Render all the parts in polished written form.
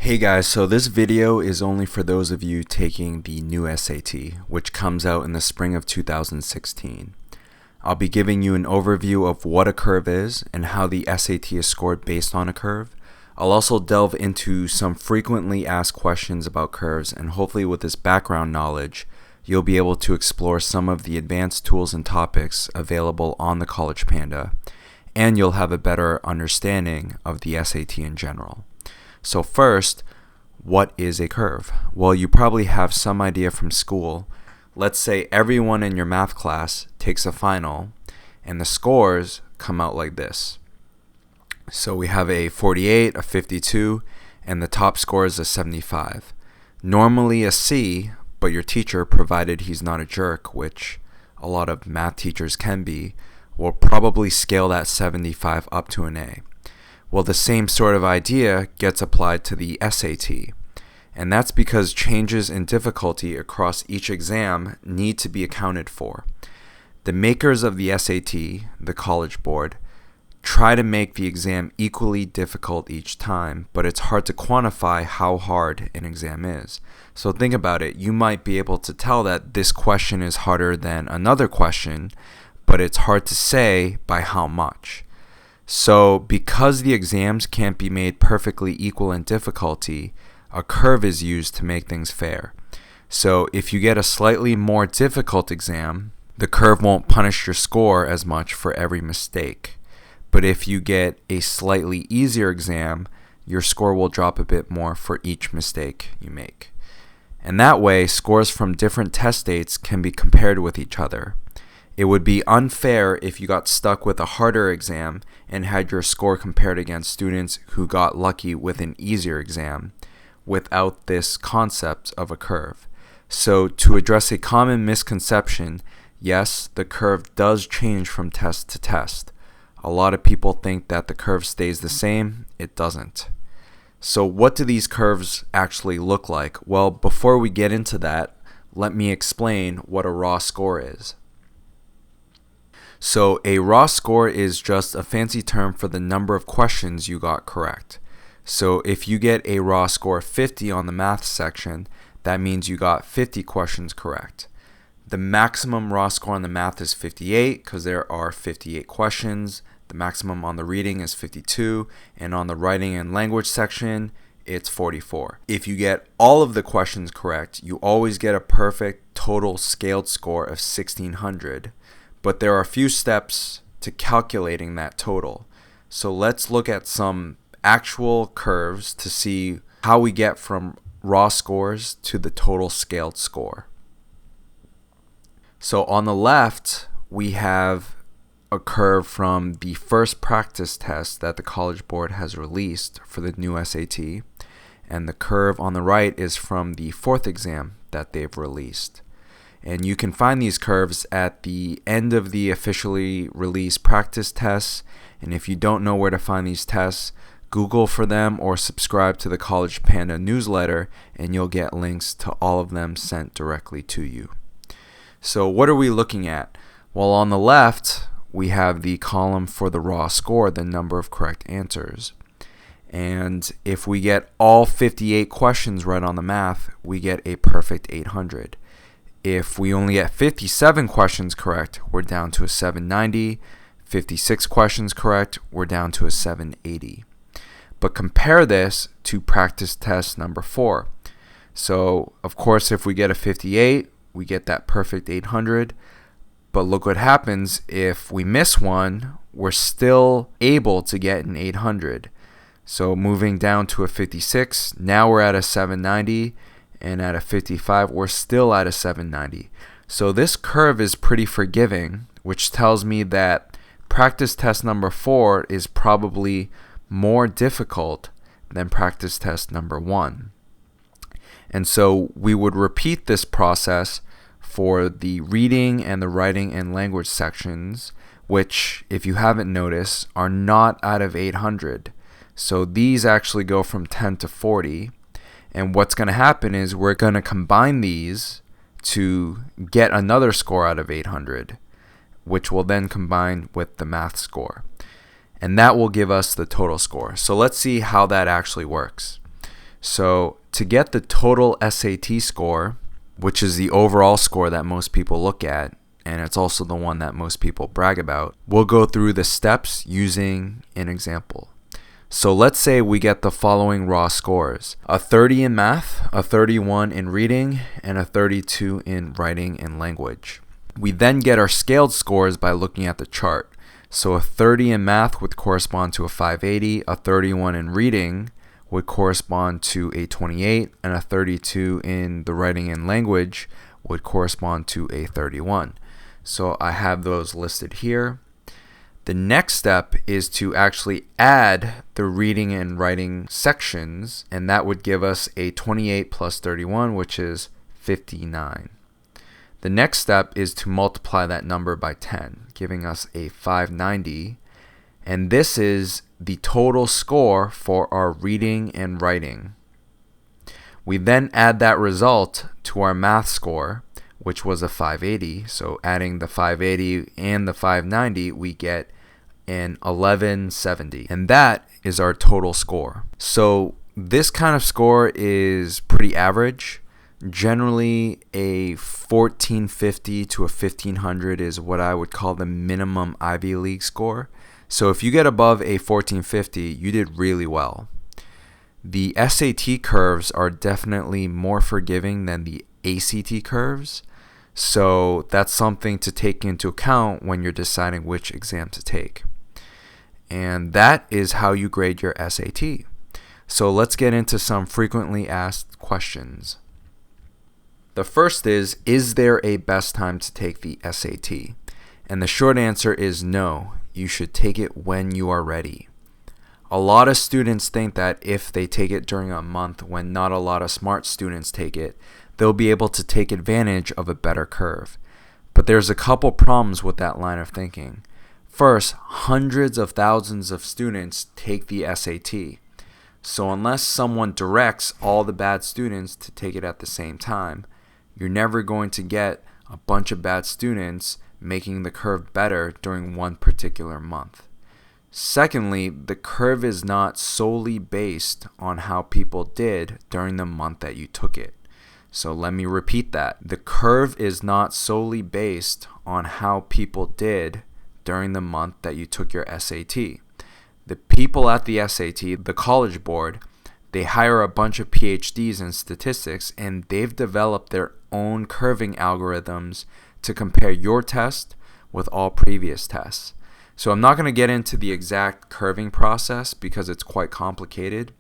Hey guys, so this video is only for those of you taking the new SAT, which comes out in the spring of 2016. I'll be giving you an overview of what a curve is and how the SAT is scored based on a curve. I'll also delve into some frequently asked questions about curves, and hopefully with this background knowledge, you'll be able to explore some of the advanced tools and topics available on the College Panda, and you'll have a better understanding of the SAT in general. So first, what is a curve? Well, you probably have some idea from school. Let's say everyone in your math class takes a final and the scores come out like this. So we have a 48, a 52, and the top score is a 75. Normally a C, but your teacher, provided he's not a jerk, which a lot of math teachers can be, will probably scale that 75 up to an A. Well, the same sort of idea gets applied to the SAT, and that's because changes in difficulty across each exam need to be accounted for. The makers of the SAT, the College Board, try to make the exam equally difficult each time, but it's hard to quantify how hard an exam is. So think about it. You might be able to tell that this question is harder than another question, but it's hard to say by how much. So because the exams can't be made perfectly equal in difficulty, a curve is used to make things fair. So if you get a slightly more difficult exam, the curve won't punish your score as much for every mistake. But if you get a slightly easier exam, your score will drop a bit more for each mistake you make. And that way, scores from different test dates can be compared with each other. It would be unfair if you got stuck with a harder exam and had your score compared against students who got lucky with an easier exam without this concept of a curve. So to address a common misconception, yes, the curve does change from test to test. A lot of people think that the curve stays the same. It doesn't. So what do these curves actually look like? Well, before we get into that, let me explain what a raw score is. So a raw score is just a fancy term for the number of questions you got correct. So if you get a raw score of 50 on the math section, that means you got 50 questions correct. The maximum raw score on the math is 58 because there are 58 questions. The maximum on the reading is 52, and on the writing and language section, it's 44. If you get all of the questions correct, you always get a perfect total scaled score of 1600. But there are a few steps to calculating that total. So let's look at some actual curves to see how we get from raw scores to the total scaled score. So on the left, we have a curve from the first practice test that the College Board has released for the new SAT, and the curve on the right is from the fourth exam that they've released. And you can find these curves at the end of the officially released practice tests. And if you don't know where to find these tests, Google for them or subscribe to the College Panda newsletter, and you'll get links to all of them sent directly to you. So what are we looking at? Well, on the left, we have the column for the raw score, the number of correct answers. And if we get all 58 questions right on the math, we get a perfect 800. If we only get 57 questions correct, we're down to a 790. 56 questions correct, we're down to a 780. But compare this to practice test number 4. So, of course, if we get a 58, we get that perfect 800. But look what happens if we miss one, we're still able to get an 800. So moving down to a 56, now we're at a 790. And at a 55, we're still at a 790. So this curve is pretty forgiving, which tells me that practice test number 4 is probably more difficult than practice test number 1. And so we would repeat this process for the reading and the writing and language sections, which, if you haven't noticed, are not out of 800. So these actually go from 10 to 40. And what's going to happen is we're going to combine these to get another score out of 800, which will then combine with the math score. And that will give us the total score. So let's see how that actually works. So to get the total SAT score, which is the overall score that most people look at, and it's also the one that most people brag about, we'll go through the steps using an example. So let's say we get the following raw scores: a 30 in math, a 31 in reading, and a 32 in writing and language. We then get our scaled scores by looking at the chart. So a 30 in math would correspond to a 580, a 31 in reading would correspond to a 28, and a 32 in the writing and language would correspond to a 31. So I have those listed here. The next step is to actually add the reading and writing sections, and that would give us a 28 plus 31, which is 59. The next step is to multiply that number by 10, giving us a 590, and this is the total score for our reading and writing. We then add that result to our math score, which was a 580. So adding the 580 and the 590, we get an 1170. And that is our total score. So this kind of score is pretty average. Generally, a 1450 to a 1500 is what I would call the minimum Ivy League score. So if you get above a 1450, you did really well. The SAT curves are definitely more forgiving than the ACT curves. So that's something to take into account when you're deciding which exam to take. And that is how you grade your SAT. So let's get into some frequently asked questions. The first is there a best time to take the SAT? And the short answer is no. You should take it when you are ready. A lot of students think that if they take it during a month when not a lot of smart students take it, they'll be able to take advantage of a better curve. But there's a couple problems with that line of thinking. First, hundreds of thousands of students take the SAT. So unless someone directs all the bad students to take it at the same time, you're never going to get a bunch of bad students making the curve better during one particular month. Secondly, the curve is not solely based on how people did during the month that you took it. So let me repeat that. The curve is not solely based on how people did during the month that you took your SAT. The people at the SAT, the College Board, they hire a bunch of PhDs in statistics, and they've developed their own curving algorithms to compare your test with all previous tests. So I'm not going to get into the exact curving process because it's quite complicated,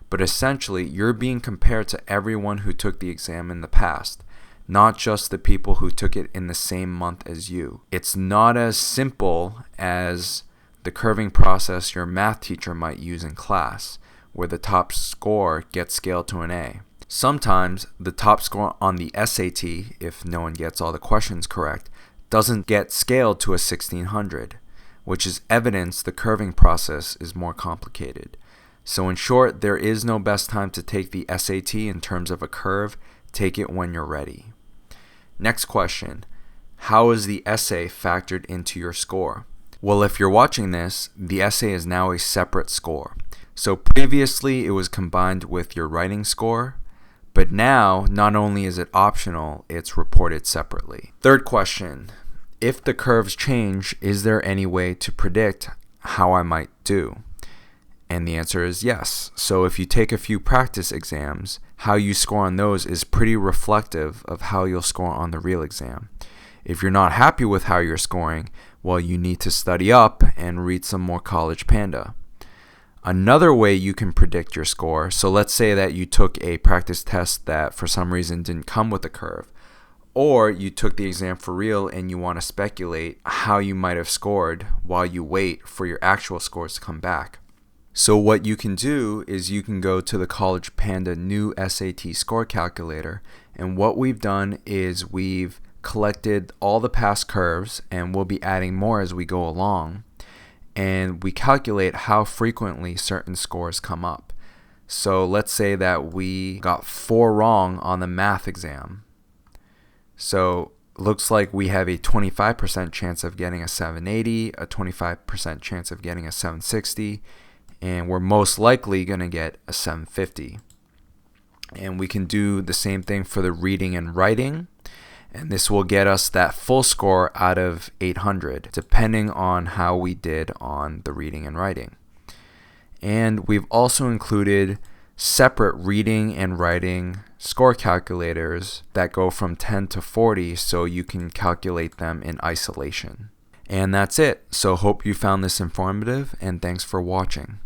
but essentially you're being compared to everyone who took the exam in the past, not just the people who took it in the same month as you. It's not as simple as the curving process your math teacher might use in class, where the top score gets scaled to an A. Sometimes the top score on the SAT, if no one gets all the questions correct, doesn't get scaled to a 1600, which is evidence the curving process is more complicated. So in short, there is no best time to take the SAT in terms of a curve. Take it when you're ready. Next question. How is the essay factored into your score? Well, if you're watching this, the essay is now a separate score. So previously it was combined with your writing score, but now not only is it optional, it's reported separately. Third question. If the curves change, is there any way to predict how I might do? And the answer is yes. So if you take a few practice exams, how you score on those is pretty reflective of how you'll score on the real exam. If you're not happy with how you're scoring, well, you need to study up and read some more College Panda. Another way you can predict your score, so let's say that you took a practice test that for some reason didn't come with a curve, or you took the exam for real and you want to speculate how you might have scored while you wait for your actual scores to come back. So what you can do is you can go to the College Panda new SAT score calculator, and what we've done is we've collected all the past curves, and we'll be adding more as we go along, and we calculate how frequently certain scores come up. So let's say that we got 4 wrong on the math exam. So looks like we have a 25% chance of getting a 780, a 25% chance of getting a 760, and we're most likely going to get a 750. And we can do the same thing for the reading and writing. And this will get us that full score out of 800, depending on how we did on the reading and writing. And we've also included separate reading and writing score calculators that go from 10 to 40 so you can calculate them in isolation. And that's it. So hope you found this informative, and thanks for watching.